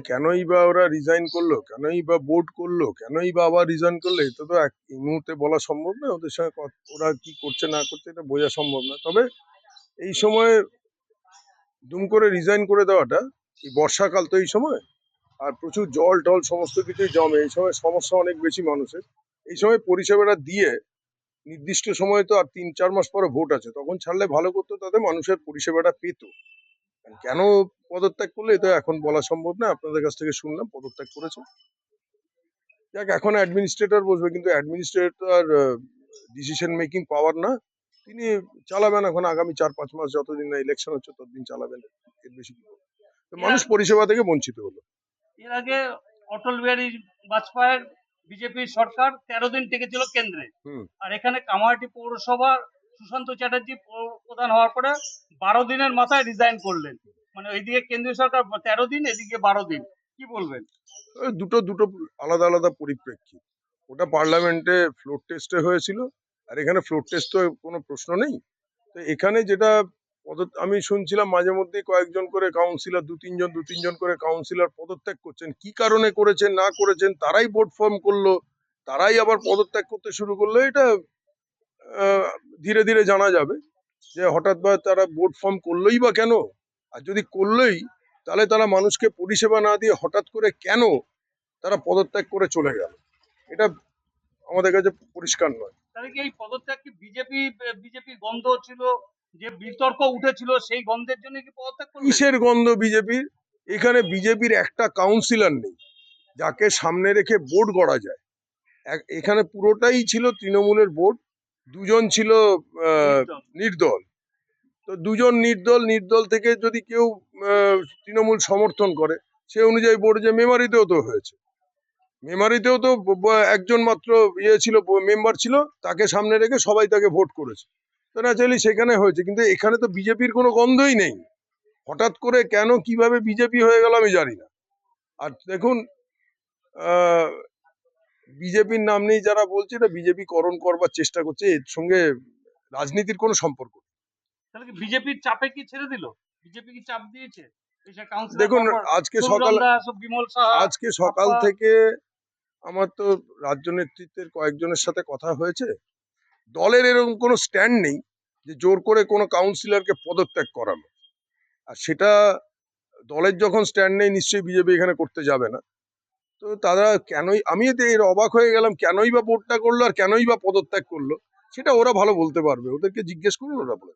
কেনই বা ওরা রিজাইন করলো, কেনই বা বোর্ড করলো, কেনই বা আবার রিজাইন করলো, এটা তো এই মুহূর্তে বলা সম্ভব না। ওদের সঙ্গে ওরা কি করছে না করছে এটা বোঝা সম্ভব না। তবে এই সময় দুম করে রিজাইন করে দেওয়াটা, এই বর্ষাকাল তো এই সময়, আর প্রচুর জল টল সমস্ত কিছুই জমে, এই সময় সমস্যা অনেক বেশি মানুষের। এই সময় পরিষেবাটা দিয়ে নির্দিষ্ট সময় তো আর ৩-৪ মাস পরে ভোট আছে, তখন ছাড়লে ভালো করতো, তাতে মানুষের পরিষেবাটা পেত। কেন পদত্যাগ করলে এটা এখন বলা সম্ভব না। আপনাদের কাছ থেকে শুনলাম পদত্যাগ করেছে, যাক এখন অ্যাডমিনিস্ট্রেটর বসবে, কিন্তু অ্যাডমিনিস্ট্রেটর ডিসিশন মেকিং পাওয়ার না, তিনি চালাবেন এখন আগামী ৪-৫ মাস, যতদিন না ইলেকশন হচ্ছে ততদিন চালাবেন, এর বেশি কি করবেন। তো মানুষ পরিষেবা থেকে বঞ্চিত হলো। এর আগে অটল বিহারী বাজপেয়ীর বিজেপির সরকার 13 দিন টেকেছিল কেন্দ্রে, আর এখানে কামারহাটি পৌরসভার সুশান্ত চ্যাটার্জি প্রধান হওয়ার পরে 12 দিনের মাথায় রিজাইন করলেন। মানে ওইদিকে কেন্দ্রীয় সরকার 13 দিন, এদিকে 12 দিন, কি বলবেন? দুটো দুটো আলাদা আলাদা পরিপ্রেক্ষিত। ওটা পার্লামেন্টে ফ্লোর টেস্টে হয়েছিল, আর এখানে ফ্লোর টেস্ট তো কোনো প্রশ্ন নেই। তো এখানে যেটা আমি শুনছিলাম মাঝে মধ্যে কয়েকজন করে কাউন্সিলর, দু তিনজন করে কাউন্সিলর পদত্যাগ করছেন। কি কারণে করেছেন না করেছেন, তারাই বোর্ড ফর্ম করলো, তারাই আবার পদত্যাগ করতে শুরু করলো। এটা ধীরে ধীরে জানা যাবে যে হঠাৎ বা তারা বোর্ড ফর্ম করলোই বা কেন, আর যদি করলোই তাহলে তারা মানুষকে পরিষেবা না দিয়ে হঠাৎ করে কেন তারা পদত্যাগ করে চলে গেল, এটা আমাদের কাছে পরিষ্কার নয়। তাহলে কি এই পদত্যাগ কি বিজেপি গন্ধ ছিল, যে বিতর্ক উঠেছিল সেই গন্ধের জন্য কি পদত্যাগ করলেন? কিসের গন্ধ বিজেপির? এখানে বিজেপির একটা কাউন্সিলর নেই যাকে সামনে রেখে বোর্ড গড়া যায়। এখানে পুরোটাই ছিল তৃণমূলের বোর্ড, দুজন ছিল নির্দল। তো দুজন নির্দল থেকে যদি কেউ তৃণমূল সমর্থন করে, সে অনুযায়ী বোর্ড, যে মেমারিতেও তো হয়েছে, মেমারিতেও তো একজন মাত্র ছিল, মেম্বার ছিল, তাকে সামনে রেখে সবাই তাকে ভোট করেছে। তো ন্যাচারালি সেখানে হয়েছে, কিন্তু এখানে তো বিজেপির কোনো গন্ধই নেই। হঠাৎ করে কেন কিভাবে বিজেপি হয়ে গেল আমি জানি না। আর দেখুন, বিজেপির নাম নেই যারা বলছে, এটা বিজেপি করণ করবার চেষ্টা করছে, এর সঙ্গে রাজনীতির কোনো সম্পর্ক নেই। তাহলে কি বিজেপির চাপে কি ছেড়ে দিল? বিজেপি কি চাপ দিয়েছে? দেখুন, আজকে সকাল থেকে আমার তো রাজ্য নেতৃত্বের কয়েকজনের সাথে কথা হয়েছে। দলের এরকম কোনো স্ট্যান্ড নেই যে জোর করে কোনো কাউন্সিলরকে পদত্যাগ করানো, আর সেটা দলের যখন স্ট্যান্ড নেই, নিশ্চয়ই বিজেপি এখানে করতে যাবে না। তো তারা কেনই, আমি এতে এর অবাক হয়ে গেলাম, কেনই বা বোর্ডটা করলো আর কেনই বা পদত্যাগ করলো, সেটা ওরা ভালো বলতে পারবে, ওদেরকে জিজ্ঞেস করুন, ওরা বলে।